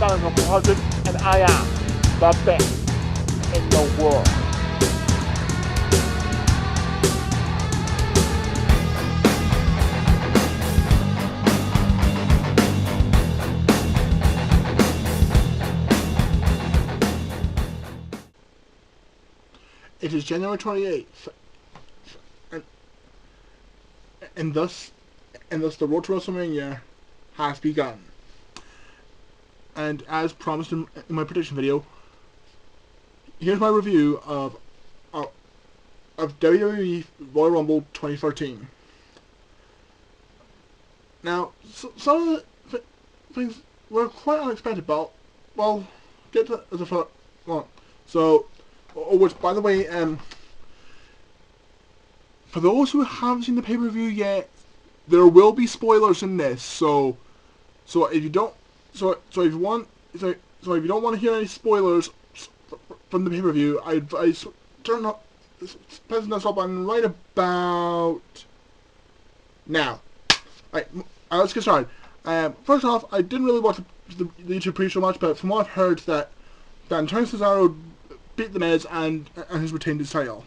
got a composite, and I am the best in the world. It is January 28th, and thus the road to WrestleMania has begun. And as promised in my prediction video, here's my review of WWE Royal Rumble 2013. Now, some of the things were quite unexpected, but well, get to as a first one. So, which by the way, for those who haven't seen the pay-per-view yet, there will be spoilers in this. So if you don't, so if you don't want to hear any spoilers from the pay-per-view, I advise turn up, press the stop button right about now. Right, let's get started. First off, I didn't really watch the YouTube pre-show much, but from what I've heard, that Antonio Cesaro beat the Miz and has retained his title.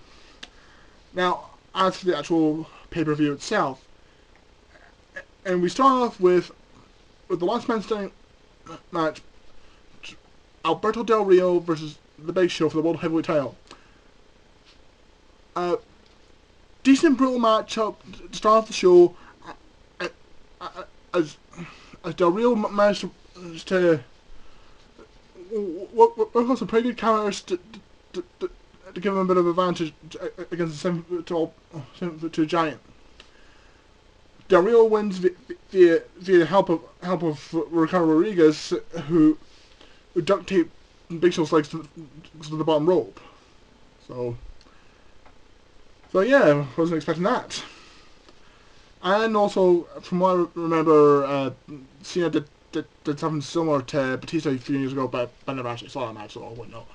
Now, as for the actual pay-per-view itself, and we start off with the last man standing match, Alberto Del Rio versus the Big Show for the World Heavyweight title. Decent brutal matchup to start off the show, as Del Rio managed to work on some pretty good counters to give him a bit of advantage against the 7'2" giant. Del Rio wins via the help of Ricardo Rodriguez, who duct taped Big Show's legs to the bottom rope. So yeah, wasn't expecting that. And also, from what I remember, Cena did something similar to Batista a few years ago, but I never actually saw that match, so I wouldn't know.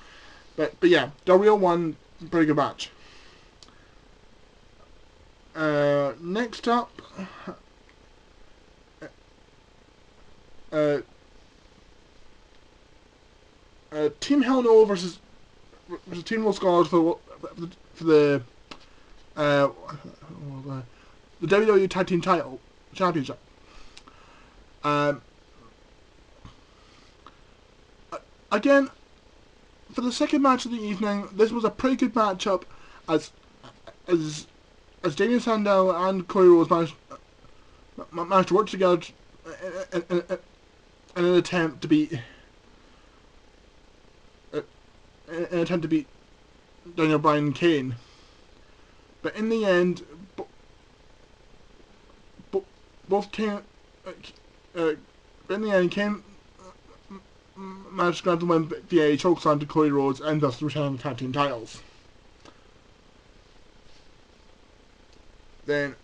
But yeah, Del Rio won, pretty good match. Next up, Team Hell No versus Team Los Scholars for the WWE Tag Team Title Championship. Again, for the second match of the evening, this was a pretty good matchup, as Damien Sandow and Cody Rhodes managed to work together in an attempt to beat Daniel Bryan and Kane. But in the end, both Kane, Kane managed to grab the win via a chokeslam to Cody Rhodes and thus retain the tag team titles. Then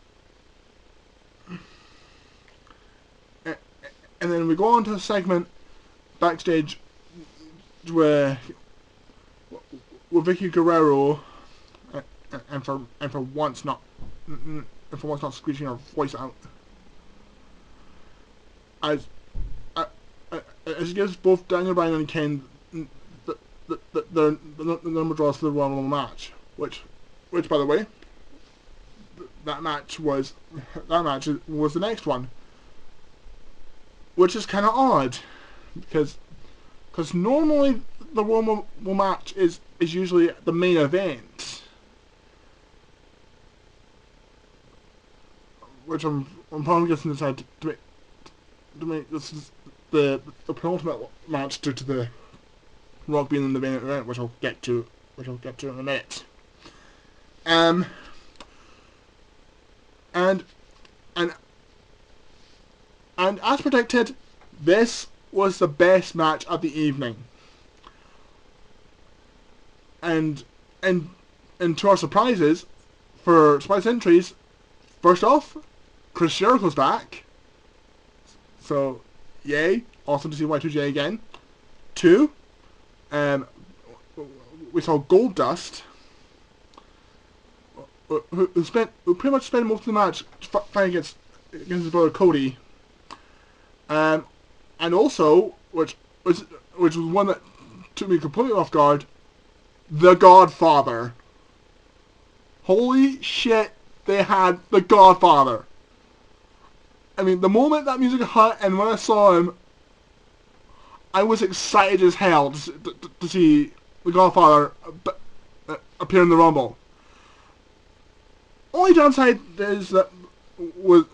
we go on to a segment backstage where Vicky Guerrero, and for once not screeching her voice out, as it gives both Daniel Bryan and Kane the number draws for the Royal Rumble match, which by the way, that match was the next one, which is kind of odd, because normally the Royal Rumble match is usually the main event, which I'm probably guessing decided to make this is the penultimate match due to the Rock being in the main event, which I'll get to in a minute. And as predicted, this was the best match of the evening. And to our surprises, for surprise entries, first off, Chris Jericho's back. So, yay. Awesome to see Y2J again. 2, we saw Goldust, who pretty much spent most of the match fighting against his brother Cody. And also, which which, which was one that took me completely off guard. The Godfather. Holy shit, they had The Godfather. I mean, the moment that music hit and when I saw him, I was excited as hell to see The Godfather appear in the Rumble. Only downside is that was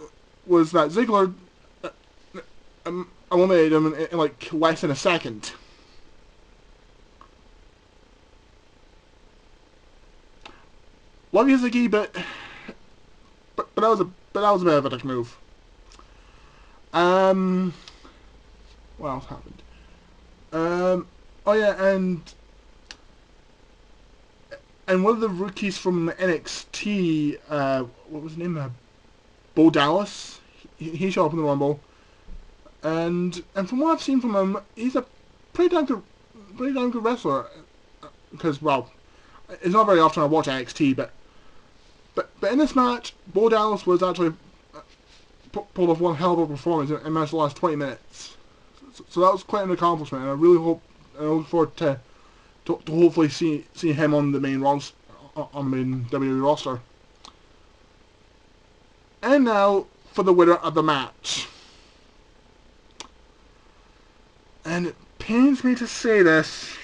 that Ziggler eliminated him in like less than a second. Love you, Ziggy, but that was a bit of a dick move. What else happened? Oh yeah, and one of the rookies from NXT, what was his name? Bo Dallas. He showed up in the Rumble, and from what I've seen from him, he's a pretty damn good wrestler. Because well, it's not very often I watch NXT, but in this match, Bo Dallas was actually pulled off one hell of a performance in the last 20 minutes. So that was quite an accomplishment, and I really hope, I look forward to hopefully see him on the main roster, on the main WWE roster. And now for the winner of the match. And it pains me to say this,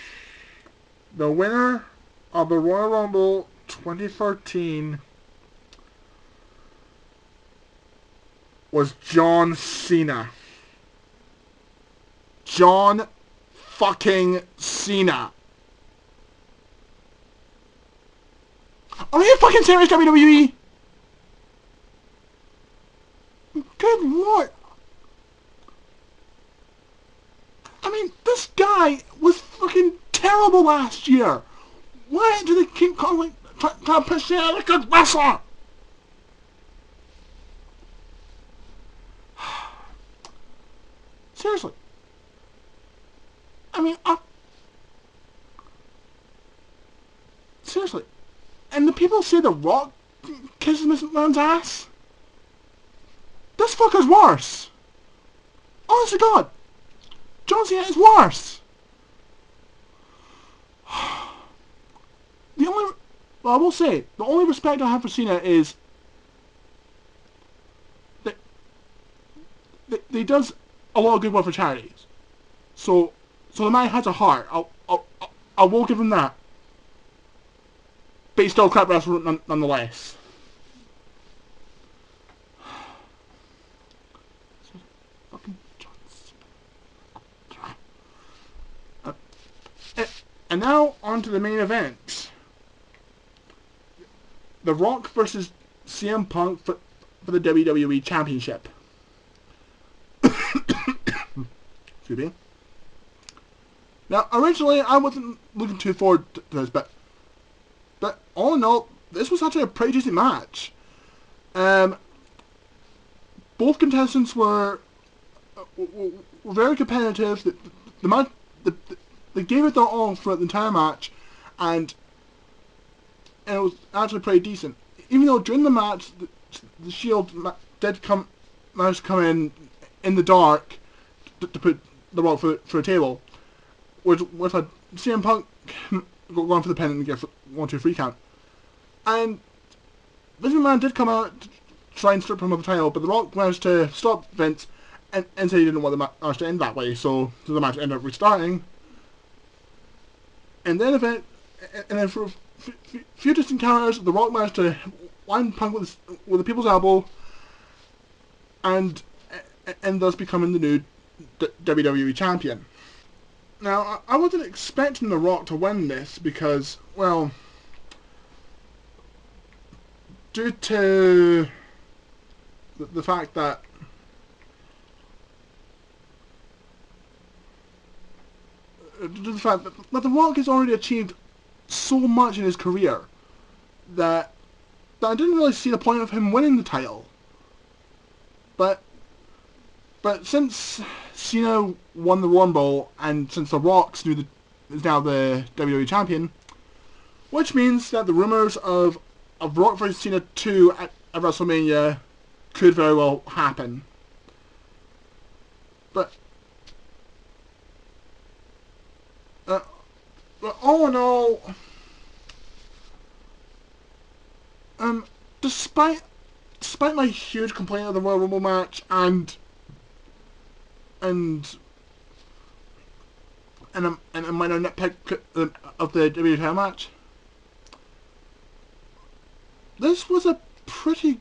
the winner of the Royal Rumble 2013 was John Cena. John fucking Cena. Are you fucking serious, WWE? Good lord. I mean, this guy was fucking terrible last year. Why do they keep calling Tom Pacino like a wrestler? Seriously. I mean, seriously. And the people say The Rock kisses this man's ass? This fucker's worse. Honest to God. John Cena is worse. Well, I will say, the only respect I have for Cena is that he does a lot of good work for charities. So the man has a heart. I will give him that. But he's still a crap wrestler nonetheless. Fucking John Cena. And now on to the main event. The Rock versus CM Punk for the WWE Championship. Excuse me. Now, originally, I wasn't looking too forward to this, but all in all, this was actually a pretty decent match. Both contestants were very competitive. The match, they gave it their all throughout the entire match, and it was actually pretty decent. Even though during the match, the Shield did manage to come in the dark to put the Rock for a table, with a CM Punk going for the pin and get 1-2-3 count. And Vince McMahon did come out to try and strip him of the title, but the Rock managed to stop Vince and said he didn't want the match to end that way, so the match ended up restarting. And then for a few distant counters, the Rock managed to land Punk with the people's elbow, and thus becoming the new WWE champion. Now, I wasn't expecting The Rock to win this because, well, due to the fact that The Rock has already achieved so much in his career that I didn't really see the point of him winning the title. But since Cena won the Rumble, and since The Rock is now the WWE champion, which means that the rumors of Rock vs Cena 2 at WrestleMania could very well happen. But but all in all, um, despite my huge complaint of the Royal Rumble match and a minor nitpick of the WWE match, this was a pretty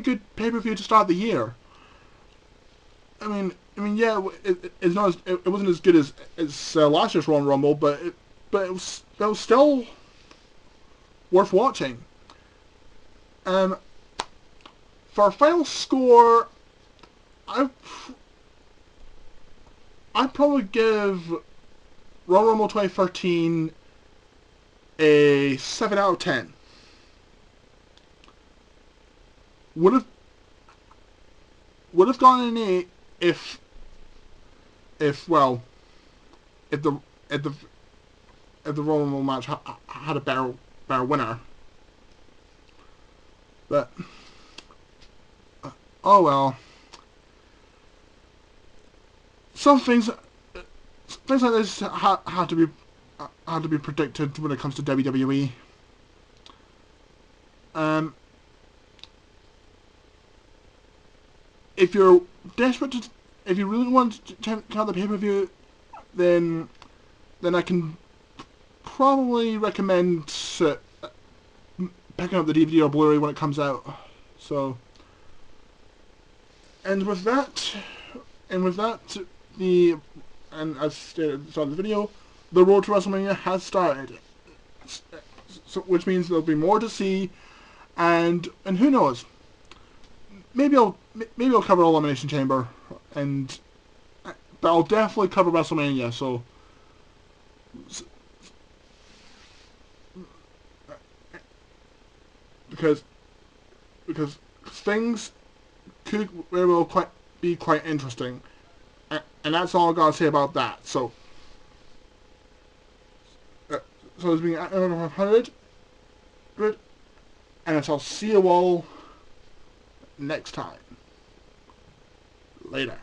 good pay-per-view to start the year. Yeah, it's not it wasn't as good as last year's Royal Rumble, but it was still worth watching. Um, for a final score, I'd probably give Royal Rumble 2013 a 7 out of 10. Would have gotten an 8 if well if the if the Royal Rumble match had a better winner. But oh well. Some things like this had to be predicted when it comes to WWE. If you're desperate to, if you really want to check out the pay-per-view, then I can probably recommend picking up the DVD or Blu-ray when it comes out. So, and with that, and as stated at the start of the video, the road to WrestleMania has started. So, which means there'll be more to see, and who knows? Maybe I'll cover Elimination Chamber, but I'll definitely cover WrestleMania. So because things could very well be quite interesting, and that's all I gotta say about that. So it's been at 100, and I shall see you all next time. Later.